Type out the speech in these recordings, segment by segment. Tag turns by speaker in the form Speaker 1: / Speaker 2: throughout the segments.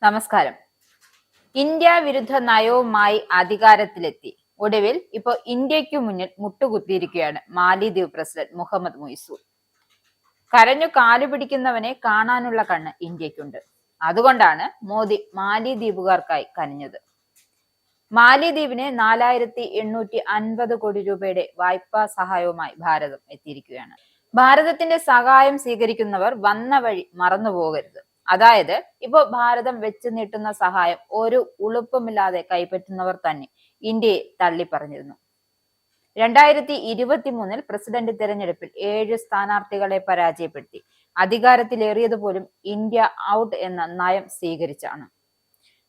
Speaker 1: നമസ്കാരം. ഇന്ത്യ വിരുദ്ധ നയവുമായി അധികാരത്തിലെത്തി. ഒടുവിൽ ഇപ്പോൾ ഇന്ത്യക്കു മുന്നിൽ മുട്ടുകുത്തിയിരിക്കുകയാണ് മാലിദ്വീപ് പ്രസിഡന്റ് മുഹമ്മദ് മുയിസു. കരഞ്ഞു കാലുപിടിക്കുന്നവനെ കാണാനുള്ള കണ്ണ് ഇന്ത്യക്കുണ്ട്. അതുകൊണ്ടാണ് മോദി മാലിദ്വീപുകാർക്കായി കനിഞ്ഞത്. മാലിദ്വീപിന് 4850 കോടി രൂപയുടെ വായ്പാ സഹായവുമായി ഭാരതം എത്തിയിരിക്കുകയാണ്. ഭാരതത്തിന്റെ സഹായം സ്വീകരിക്കുന്നവർ വന്ന വഴി മറന്നു പോകരുത്. അതായത് ഇപ്പോൾ ഭാരതം വെച്ച് നീട്ടുന്ന സഹായം ഒരു ഉളുപ്പമില്ലാതെ കൈപ്പറ്റുന്നവർ തന്നെ ഇന്ത്യയെ തള്ളിപ്പറഞ്ഞിരുന്നു. 2023 പ്രസിഡന്റ് തിരഞ്ഞെടുപ്പിൽ 7 സ്ഥാനാർത്ഥികളെ പരാജയപ്പെടുത്തി അധികാരത്തിലേറിയത് പോലും ഇന്ത്യ ഔട്ട് എന്ന നയം സ്വീകരിച്ചാണ്.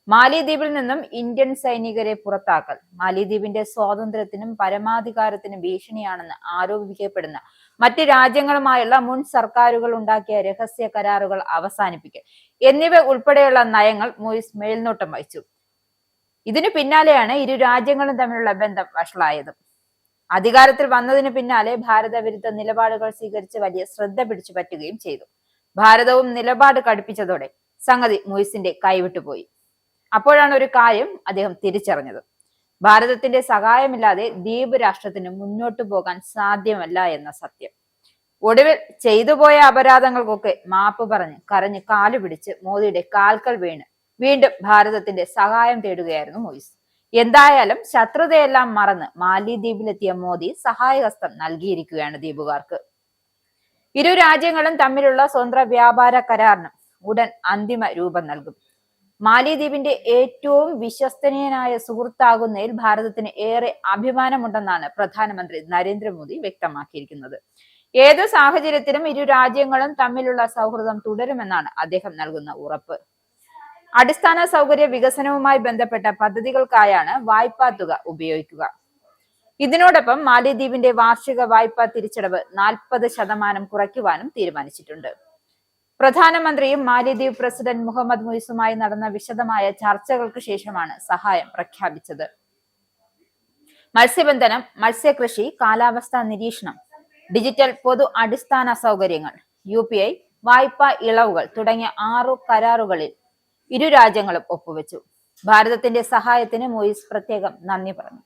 Speaker 1: മാലിദ്വീപിൽ നിന്നും ഇന്ത്യൻ സൈനികരെ പുറത്താക്കൽ മാലിദ്വീപിന്റെ സ്വാതന്ത്ര്യത്തിനും പരമാധികാരത്തിനും ഭീഷണിയാണെന്ന് ആരോപിക്കപ്പെടുന്ന മറ്റ് രാജ്യങ്ങളുമായുള്ള മുൻ സർക്കാരുകൾ ഉണ്ടാക്കിയ രഹസ്യ കരാറുകൾ അവസാനിപ്പിക്കൽ എന്നിവ ഉൾപ്പെടെയുള്ള നയങ്ങൾ മുയിസ് മേൽനോട്ടം വഹിച്ചു. ഇതിനു പിന്നാലെയാണ് ഇരു രാജ്യങ്ങളും തമ്മിലുള്ള ബന്ധം വഷളായത്. അധികാരത്തിൽ വന്നതിന് പിന്നാലെ ഭാരത വിരുദ്ധ നിലപാടുകൾ സ്വീകരിച്ച് വലിയ ശ്രദ്ധ പിടിച്ചു പറ്റുകയും ചെയ്തു. ഭാരതവും നിലപാട് കടുപ്പിച്ചതോടെ സംഗതി മുയിസിന്റെ കൈവിട്ടുപോയി. അപ്പോഴാണ് ഒരു കാര്യം അദ്ദേഹം തിരിച്ചറിഞ്ഞത്. ഭാരതത്തിന്റെ സഹായമില്ലാതെ ദ്വീപ് രാഷ്ട്രത്തിന് മുന്നോട്ടു പോകാൻ സാധ്യമല്ല എന്ന സത്യം. ഒടുവിൽ ചെയ്തുപോയ അപരാധങ്ങൾക്കൊക്കെ മാപ്പ് പറഞ്ഞ് കരഞ്ഞ് കാലുപിടിച്ച് മോദിയുടെ കാൽക്കൽ വീണ് വീണ്ടും ഭാരതത്തിന്റെ സഹായം തേടുകയായിരുന്നു മുയിസ്. എന്തായാലും ശത്രുതയെല്ലാം മറന്ന് മാലിദ്വീപിലെത്തിയ മോദി സഹായഹസ്തം നൽകിയിരിക്കുകയാണ് ദ്വീപുകാർക്ക്. ഇരു രാജ്യങ്ങളും തമ്മിലുള്ള സ്വതന്ത്ര വ്യാപാര കരാറിന് ഉടൻ അന്തിമ രൂപം നൽകും. മാലിദ്വീപിന്റെ ഏറ്റവും വിശ്വസനീയനായ സുഹൃത്താകുന്നതിൽ ഭാരതത്തിന് ഏറെ അഭിമാനമുണ്ടെന്നാണ് പ്രധാനമന്ത്രി നരേന്ദ്രമോദി വ്യക്തമാക്കിയിരിക്കുന്നത്. ഏത് സാഹചര്യത്തിലും ഇരു രാജ്യങ്ങളും തമ്മിലുള്ള സൗഹൃദം തുടരുമെന്നാണ് അദ്ദേഹം നൽകുന്ന ഉറപ്പ്. അടിസ്ഥാന സൗകര്യ വികസനവുമായി ബന്ധപ്പെട്ട പദ്ധതികൾക്കായാണ് വായ്പാ തുക ഉപയോഗിക്കുക. ഇതിനോടൊപ്പം മാലിദ്വീപിന്റെ വാർഷിക വായ്പാ തിരിച്ചടവ് 40% കുറയ്ക്കുവാനും തീരുമാനിച്ചിട്ടുണ്ട്. പ്രധാനമന്ത്രിയും മാലിദ്വീപ് പ്രസിഡന്റ് മുഹമ്മദ് മുയിസുമായി നടന്ന വിശദമായ ചർച്ചകൾക്ക് ശേഷമാണ് സഹായം പ്രഖ്യാപിച്ചത്. മത്സ്യബന്ധനം, മത്സ്യകൃഷി, കാലാവസ്ഥാ നിരീക്ഷണം, ഡിജിറ്റൽ പൊതു അടിസ്ഥാന സൗകര്യങ്ങൾ, UPI, വായ്പാ ഇളവുകൾ തുടങ്ങിയ 6 കരാറുകളിൽ ഇരു രാജ്യങ്ങളും ഒപ്പുവെച്ചു. ഭാരതത്തിന്റെ സഹായത്തിന് മുയിസ് പ്രത്യേകം നന്ദി പറഞ്ഞു.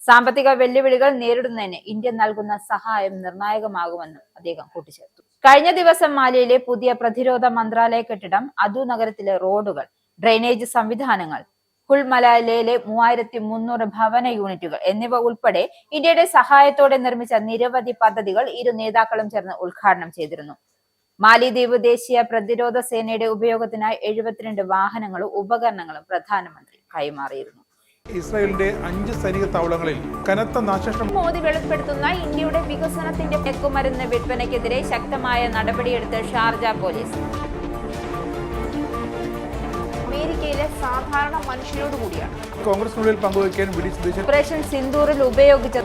Speaker 1: സാമ്പത്തിക വെല്ലുവിളികൾ നേരിടുന്നതിന് ഇന്ത്യ നൽകുന്ന സഹായം നിർണായകമാകുമെന്നും അദ്ദേഹം കൂട്ടിച്ചേർത്തു. കഴിഞ്ഞ ദിവസം മാലിയിലെ പുതിയ പ്രതിരോധ മന്ത്രാലയ കെട്ടിടം, അദു നഗരത്തിലെ റോഡുകൾ, ഡ്രെയിനേജ് സംവിധാനങ്ങൾ, കുൾമലാലയിലെ 3300 ഭവന യൂണിറ്റുകൾ എന്നിവ ഉൾപ്പെടെ ഇന്ത്യയുടെ സഹായത്തോടെ നിർമ്മിച്ച നിരവധി പദ്ധതികൾ ഇരു നേതാക്കളും ചേർന്ന് ഉദ്ഘാടനം ചെയ്തിരുന്നു. മാലിദ്വീപ് ദേശീയ പ്രതിരോധ സേനയുടെ ഉപയോഗത്തിനായി 72 വാഹനങ്ങളും ഉപകരണങ്ങളും പ്രധാനമന്ത്രി കൈമാറിയിരുന്നു.
Speaker 2: ഇസ്രായേലിന്റെ 5 സൈനിക താവളങ്ങളിൽ കനത്ത നാശനഷ്ടം.
Speaker 1: മോദി വെളിപ്പെടുത്തുന്ന ഇന്ത്യയുടെ വികസനത്തിന്റെ മയക്കുമരുന്ന് വിൽപ്പനയ്ക്കെതിരെ ശക്തമായ നടപടിയെടുത്ത് ഷാർജ പോലീസ്. അമേരിക്കയിലെ സാധാരണ മനുഷ്യരോട് കൂടിയാണ്
Speaker 2: കോൺഗ്രസിനുള്ളിൽ പങ്കുവയ്ക്കാൻ
Speaker 1: ഓപ്പറേഷൻ സിന്ദൂറിൽ ഉപയോഗിച്ച